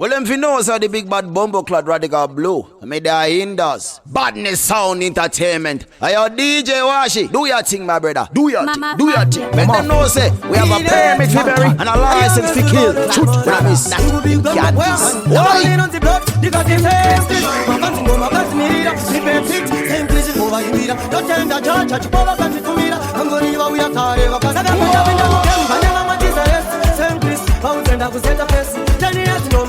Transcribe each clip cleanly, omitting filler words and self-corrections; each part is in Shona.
Well, them finnos are the big bad bumbo clad radical blue. I made the Indus. Badness Sound Entertainment. I your DJ Washi. Do your thing, my brother. Do your thing. Do your thing. Make them know say we have a permit for bury and a license for kill. Shoot, promise. Can't miss. Why?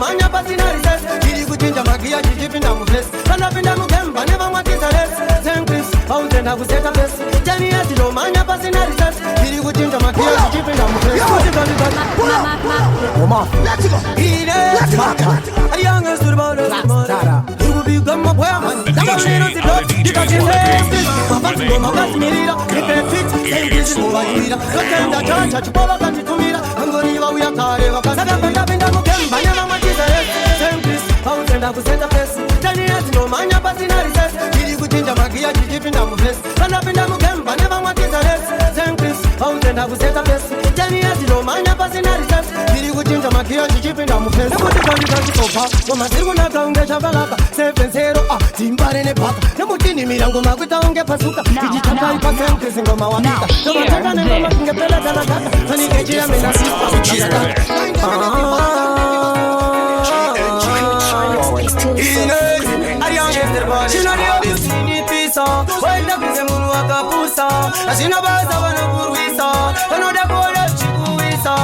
Manya pasina reses, kiri kuchinja magia jijipinda mufles. Kana pinda mukemba never mwatiza res. Senkris, hautenda kuseta pes. Jani eti no manya pasina reses, kiri kuchinja magia jijipinda mufles. Come on, let's go. Let's go. A young as to the border. You will become a poem. That's a little bit of the touching face. My back mirror, if they fit, Senkris over here. Don't tell the church that you follow country to me. I'm going to we are carrying a casa. Pinda mukemba never mwatiza res. Senkris, hautenda kuseta pes. Jani eti no manya pasina reses, kiri kuchinja magia jijipinda mufles. Kana pinda mukemba never mwatiza res. Senkris, hautenda kuseta pes. Jani eti no manya pasina reses, kiri kuchinja magia jijipinda mufles. Koma sirgu na kaunge chavalaka 7-0 timbare ne paka nemutini milango makuta unge pasuka ijitaka ipaka Senkris ngoma wapika kama tata ne ngoma kinge pela tala kaka tani kejia mena sipa Waita kuzemunu wakapusa Asina baza wanakuruisa Anoda kola chikuisa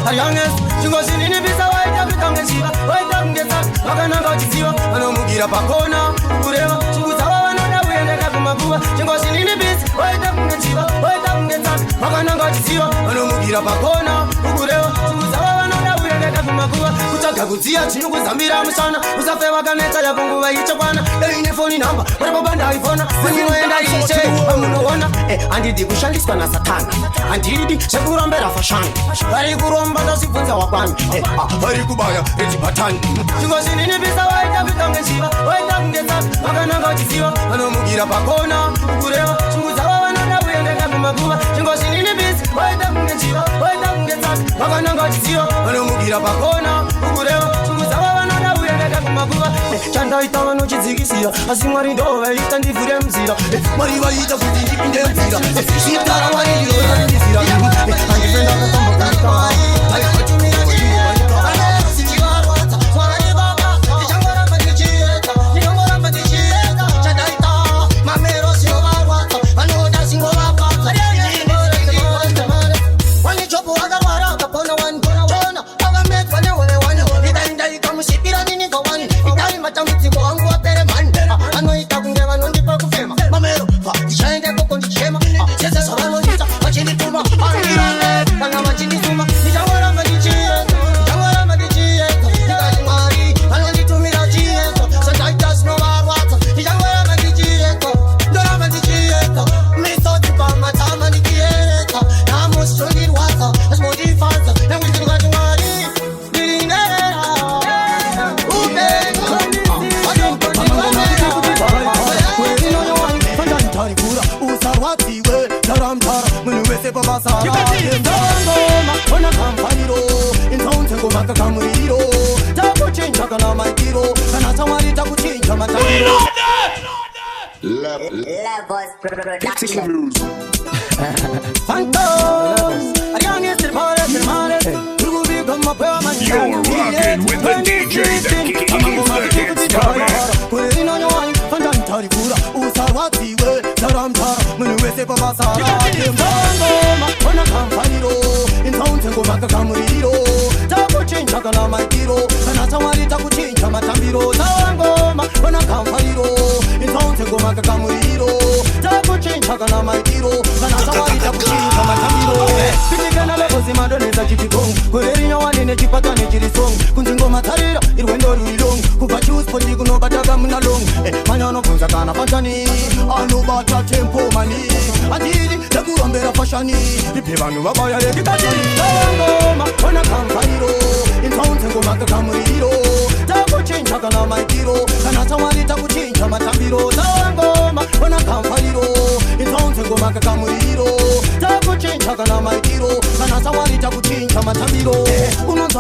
Arianges, chingo sinini visa waita kutangeshiva Waita mgesa, wakananga chisiwa Anomugira pakona, ukureva Chikusawa wanoda uyendeka kumakuwa Chingo sinini visa, waita kutangeshiva Waita mgesa, wakananga chisiwa Anomugira pakona, ukureva Chikusawa wanoda uyendeka kumakuwa Kutaka kuzia chinu kuzambira msana Usafe wakaneta ya kungu wa hicho bwana Ine phone number, warabanda iPhone When you enda ishe, amunoona Andidi kushandiswa na satani Andidi, sekurambera fashani Hari kuromba za sifunza wakwani Hari kubaya, eti patani Chungo sinini visa waita vitangeshiva Waita mgesa, wakananga chisiwa Anomugira pakona, ukurewa Chungu zawa wanoda uyendeka kumakuwa Chungo sinini visa, waita mgeshiva Waita mgesa, wakananga chisiwa Anomugira pakona, ukurewa Chungu zawa wanoda uyendeka kumakuwa Chanda itawa no chizigisia Asimwari ndowe ita ndivure mzira Mariwa ita kuti ndipinde mzira Shitara wari yora ndizira Andifenda kukamba kulika Taya kutumira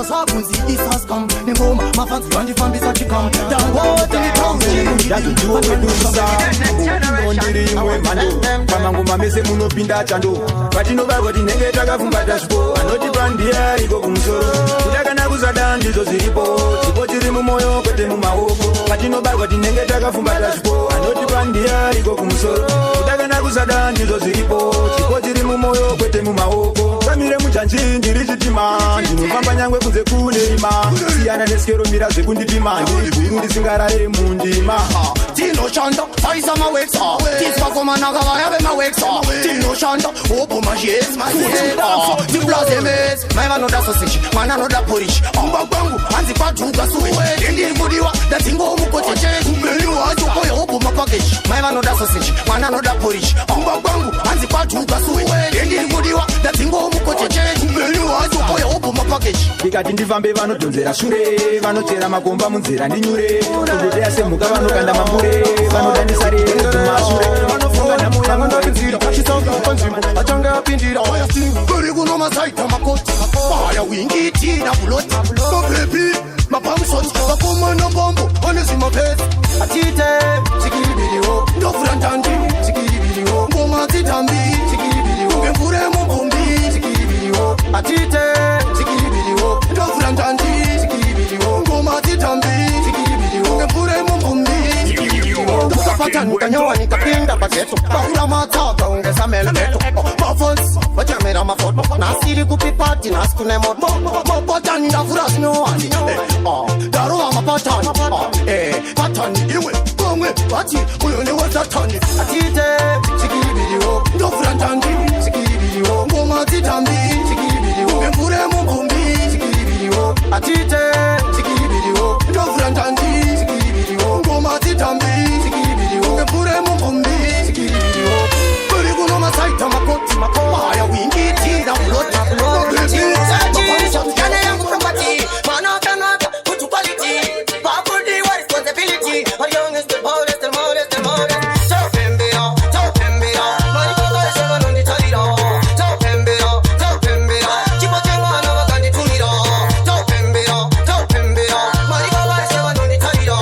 sasa kunzi East has come. The home, my fans run the fan bisa chikam. Down what in the town. Yakujuwa kwedusa Ondiri imwe mando Kama nguma mese munopinda chando Patino bako tinenge takafumbata shipo Anoti bandia iko kumusoro Kutakana kuzada ndizo ziripo Chipo chiri mumoyo kwete mumaoko Patino bako tinenge takafumbata shipo Anoti bandia iko kumusoro Kutakana kuzada ndizo ziripo Chipo chiri mumoyo kwete mumaoko Kamire muchanchi ndiri chitima Ndinofamba nyangwe kunze kune ima Siyana neskero mira zekundipima Ndiri guru ndisingarare mundima Tino Shanda, Faisa ma weksa. Tispa koma nagava yabe ma weksa. Tino Shanda, opo ma jes ma seba. Ti blaze mes, maiva no da sausage, mana no da porridge. Mbangu, anzi patuka suwe. Ndi ngudiwa, da tingo muko cheche. Mbeli wa joko ya opo ma package. Maiva no da sausage, mana no da porridge. Mbangu, anzi patuka suwe. Ndi ngudiwa, da tingo muko cheche. Mbeli wa joko ya opo ma package. Ikati ndivambe vanodonzera shure vanochera makomba munzira ndinyure kugoteya semuka vanokanda mambure vanodanisa rere kumashure vanofunga namoya vandokinzira chisaunga panzvimbo atanga apindira kuri kuno masaita makoti vaya wingitira buloti mabebi mapamusoti vakomana mbombo vanezvimapesi atite chikiribiliwo ndovura ndandi chikiribiliwo ngoma dzitambi chikiribiliwo ngemvure mubombi chikiribiliwo atite chikiribiliwo ndovura ndandi chikiribiliwo ngoma dzitambi chikiribiliwo ngemvure mubombi ukapata nikanyowa nikapinda pazeto paura matsaka ungesa melmeto mafons vachamera mafoto nasiri kupipati nasikune moto mapatani ndavura zvinowani darova mapatani patani iwe vamwe vati uyo newezatani atite chikiribiliwo ndovura ndandi chikiribiliwo ngoma dzitambi chikiribiliwo ngemvure mubombi chikiribiliwo atite chikiribiliwo ndovura ndandi chikiribiliwo ngoma dzitambi ngepure mubombi chikiribiliwo kuri kuno masaita makoti makobaya wingitira buloti Chane yangu property, manakanaka, good quality. Property, what responsibility? Our young is the boldest, the modest, the modest. Top Pembea, money for the seven on the Torino. Top Pembea, Chipo Changana, Wakandi Tumiro. Top Pembea, money for the seven on the Torino.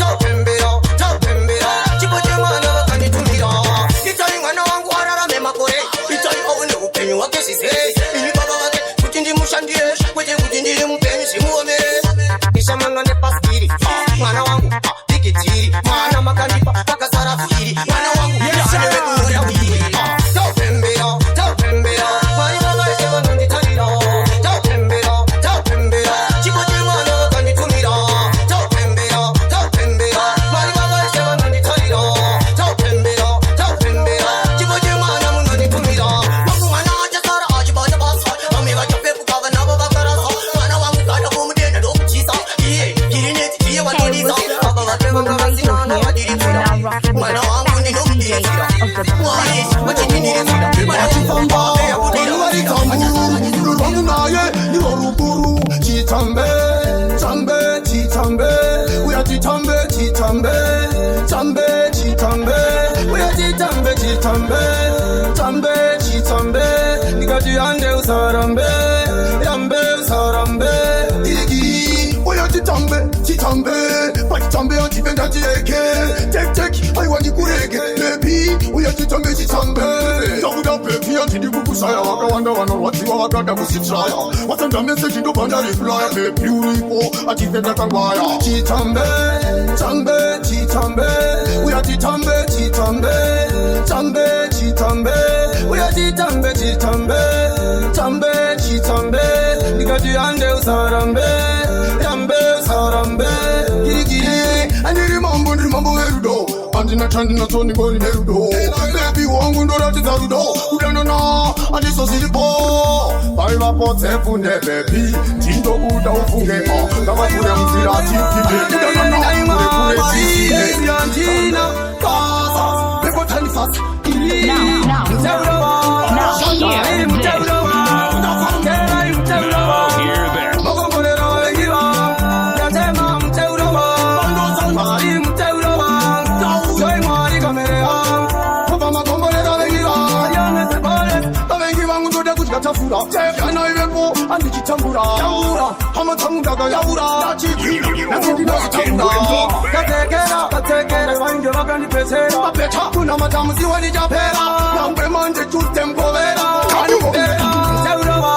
Top Pembea, Chipo Changana, Wakandi Tumiro. It's all in one of Guarara Memakore. It's all over the open, what this is. Kutindiri mpenzi muone kisha mwana ne paskiri mwana wangu tikitiri mwana makanipa paka sarafiri mwana wangu yeshewe kuona wili topembea mwana wangu yeshewe nditarira topembea chikoje mwana wakanitumira topembea mwana wangu yeshewe nditarira topembea chikoje mwana munonitumira wangu mwana acha sara ajibana basa amiga chopepu kava nabo Nikatiande usarambe yambe usarambe igi oya chitambe pachitambe antipenda chieke tek aiwani kurege baby oya chitambe takuda baby antidi kukusaya wakawanda vanorwadziwa vakada kusitraya wasanda message ndobanda reply baby uripo atipenda kangwaya chitambe oya chitambe oya chitambe nikatiande usarambe yambe usarambe girigiri andiri mambo herudo andina chandina toni gori herudo baby wangu ndoratidza rudo udanona andisosilipo vaiva potsefunde baby tindokuda ufunge ngavakure muzira tipinde udanona kurekuresiantina kasa pepotanisas Chafura, I know you chambura hama chamuraga yaura nachikina chambura katekera wange bagani pesera bapecha kuna matamuzi wali japera nambe manje tutempovera mtaurawa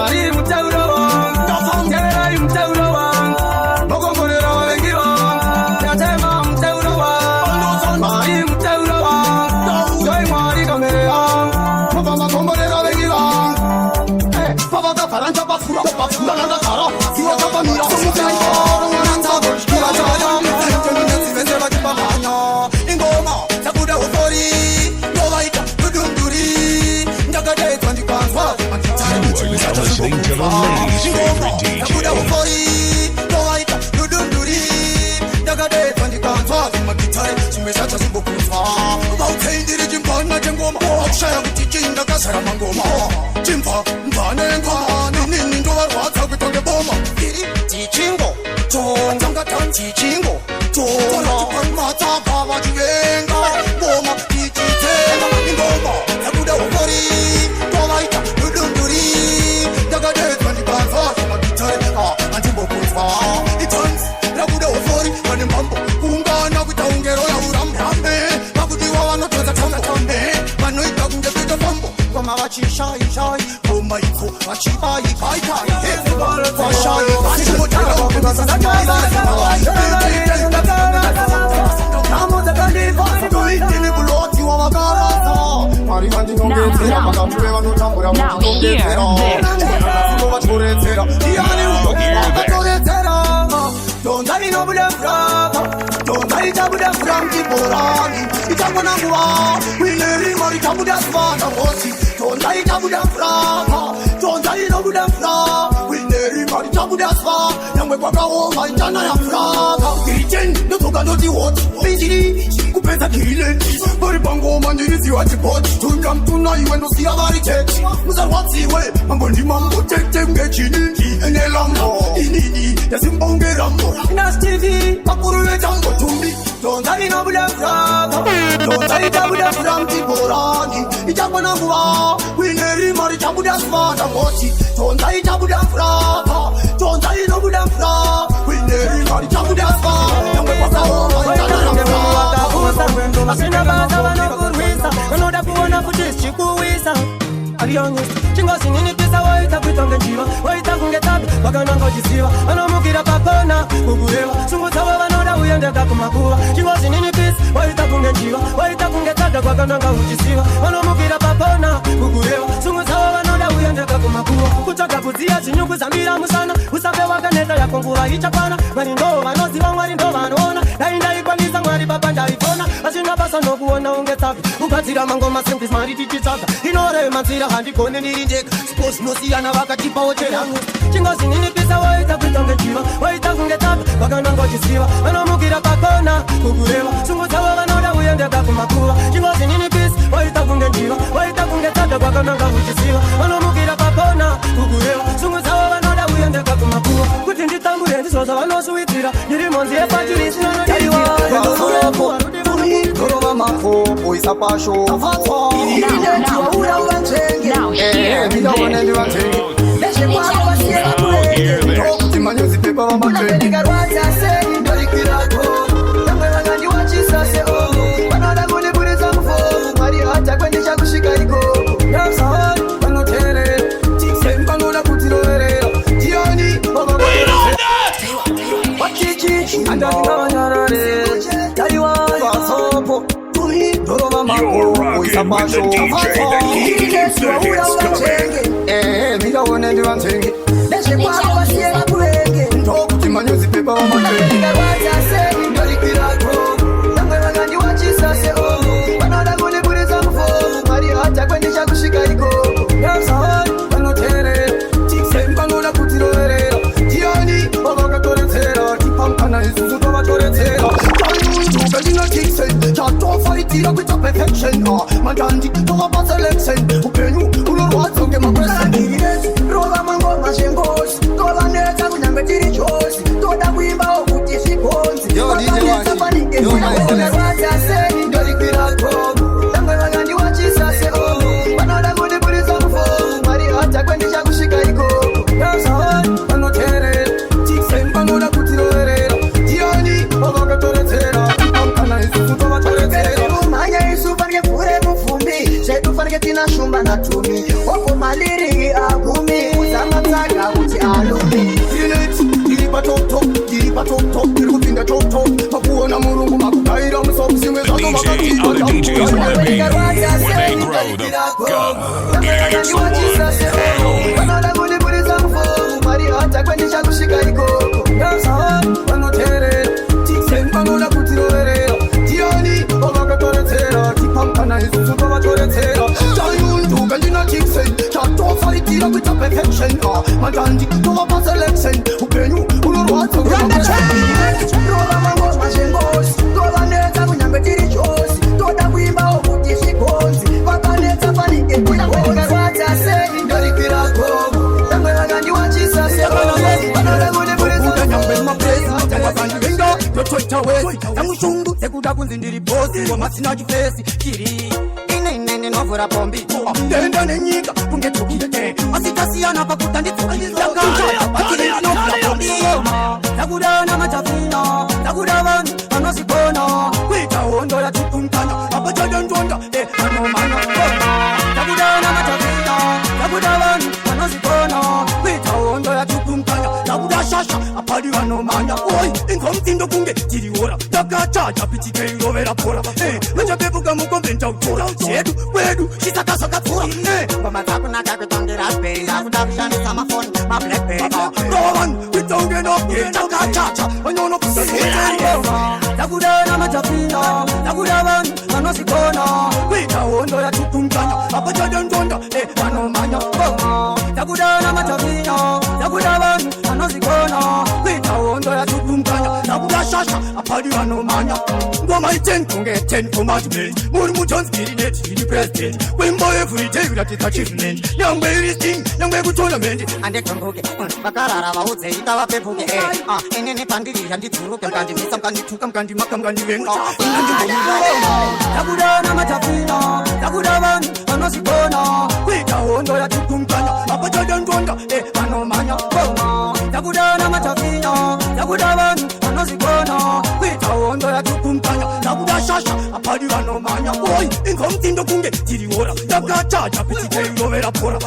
ari mtaurawa ndafongera mtaurawa mogongorera wengiwa yatema mtaurawa ari mtaurawa doi mari kamera mama komborera wengiwa papa da paranja bafura nanda kara siwa kapa mira somutaioro nanda kira jaya mtenzi vezela kipahanya ingoma takuda ufori novaita kudunduri ndakade twandikwanzwa Listening to the ladies' favorite DJ. takuda ufori novaita kudunduri ndakade twandikwanzwa magitare chimeshacha simbokunzwa mautendiri chimpana chengoma akushaya kuti chinda kasara mangoma chimpa mbanengwa nini ndovarwadza kuitonge boma tichingo tongatanga tichingo tomatapa vachivenga ngoma tichitenga ingoma takuda ufori tovaita dudunduri ndakadedzwa ndibanza magitare andimbokunzwa itons rakuda ufori vane mbambo kuungana kuita ungero yaurambe vakutiwa vanotonza tambe vanoita kunge kuita fambo koma vachishayishai ngoma iko vachibaikaikai vashai Now hear kupeza kile bari pangoma ndiriziwa chipoti tunkamtuna iwe ndosiya vari cheki muzarwadziwe mambo ndi mambo tete ngechini enelambo inini yasimbongerambo nastv makuru vetango tumbi tonzaitabudafuramtiborani ichakwananguva winerimari chabudasvatangoti tonzaitabudafuraa tonzainobudafura winerimari chabudasva yamwe asina baza vanokurwisa vanoda kuona kuti zvichikuwisa ariyonges chingozininipisa waita kuitonge njiva waita kunge tabi vakananga uchiziva vanomukira papona kukureva sungu dzavo vanoda uyendeka kumakuva chingozininipisa waita kunge njiva waita kunge tabi vakananga uchiziva vanomukira papona kukureva sungu dzavo vanoda uyendeka kumakuva kutsvaga kudziya zinyuku zambira musana usafe wakaneta yako nguva ichakwana mwari ndo vanoziva mwari ndo vanoona dai ndaikwanisa mwari papa ndaifona asina basa nokuona unge tabi ugadzira mangoma sempis mari tichitsvaga inorema nzira handikone ndiri ndega sports nosiyana vakatipawo cherangu chingozininipisa waita kuitonge njiva waita kunge tabi vakananga uchiziva vanomukira pakona kukureva sungu dzavo vanoda uyendeka kumakuva chingozininipisa waita kunge njiva waita kunge tabi vakananga uchiziva vanomukira pakona kukureva sungu dzavo vanoda uyendeka kumakuva kuti nditambure ndizoza vanosuwitira ndiri monzi yepachirisinonoaiwa Gorova mafopo isapasho now hear this. Timanyozi pepa vamatreni You're rocking with the DJ that keeps the hits coming. Mikaone ndivanzenge ndokuti pepa vamatreni Manjandi, toma pa selection Upenyu, ulorwazonge mapresenti Rola mangoma shengos Tola neta kunyambe tiri chosi Toda kuimba okuti shiponzi Yo, DJ Washi Yo, nice selection Ndoli kira kogu Tangwe wangandi wachisa se omu Wanoda kuni pulisa mfomu Mari hata kwendi chakushika ikogu Maganji, no up a selection. Upenu, Ulurwata. Run the track. Rola mango, mashengos. Tola neta, kunyambe tiri chosi. Toda wimba, obuti shikonzi. Paka neta, panike, kuya konga. Wata se, indori kira kogo. Tango ya gandi wachisa, se kogo. Panola mune mune za. Nyambe mapresi, tango gandi venga. Tochoita wezi, tangu shungu. Sekuda kunzindiri posi, wa masina jifesi. Kiri. Ine novura pombi Denda nenyika tungetukite Asitasiana pakutandito Yakanja Akili novura pombi Takudana matafina Takudavani Anosipona Kwita ondo ya tukuntana Apachaja njonda Anomana Takudana matafina Takudavani Anosipona Kwita ondo ya tukuntana Takudashasha Apadi anomanya Oi Inkomtindo kunge Tiriora Takachaja Pitike irovera pora Meja pepuka mukombenta utora Sedu Wedu, she's a kasoka tura. Mama takuna kakutongira space. Akudabishani sama phone, my blackberry. No one, we don't get up here. Chaka chacha, I know no pussy. Takudana matafina, takudavan, anosikona. Kwita ondo ya tukuntana, apachaja njonda, anomanya. Takudana matafina, takudavan, anosikona. Kwita ondo ya tukuntana, takudashasha, apadi anomanya. Ngoma iten kunge 10 for much bills. Murmu John's getting it. President, when boy every day that is achievement. Young baby thing, young baby tournament. And they can hook it. Bakara, I would say, Itawa Pepuke. In any pandiri, and it's Rukan Kandi, some Kandi, Tukam Kandi, Makam Kandi, Takudana Matafina, Takudavan, Anosikona, Quita, Ondo, Tukumkana, Apachajan Gonda, Anomania, Takudana Matafina, Takudavan, Anosikona, Quita, Ondo, Tukumkana, Takudashasha, Apadi Anomania, boy, in Comtindo Kunge, Tiriora, Takacha, Pitike, Rovera Pora,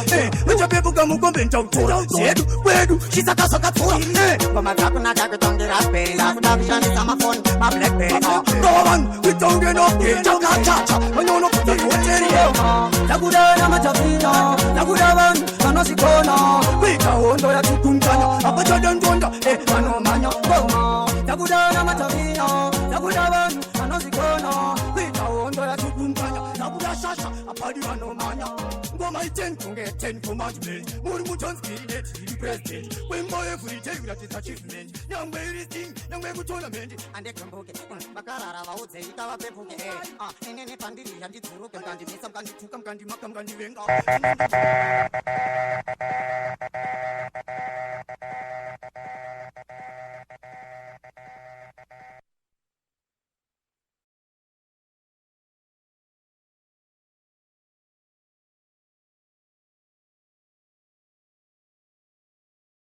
Meja Pepuka Mukombenta Tora, Sedu, Wedu, she's a Kasaka Tora, Mama Takuna Takatonga Raspberry, Akudabishani Samaphone, my blackberry. No one, we don't get up here, Takacha, I know no put the water. Takudana Matafina, Takudavan, Anosikona, Vita Ondo Tukuntana, Apachajan Jonda, Anomanya, Takudana Matafina, Takudavan, Anosikona, Vita Ondo Tukuntana, Takudashasha, Apadi Anomanya. Ngoma iten kunge 10 for much bills. Murmu John's getting it, the president. When boy every day that is achievement. Young baby thing, young baby tournament. And they can book it. Bakara, I would say, Itawa Pepuke. In any pandiri, and it's Rukan Kandi, some Kandi, Tukam Kandi, Makam Kandi, Venga.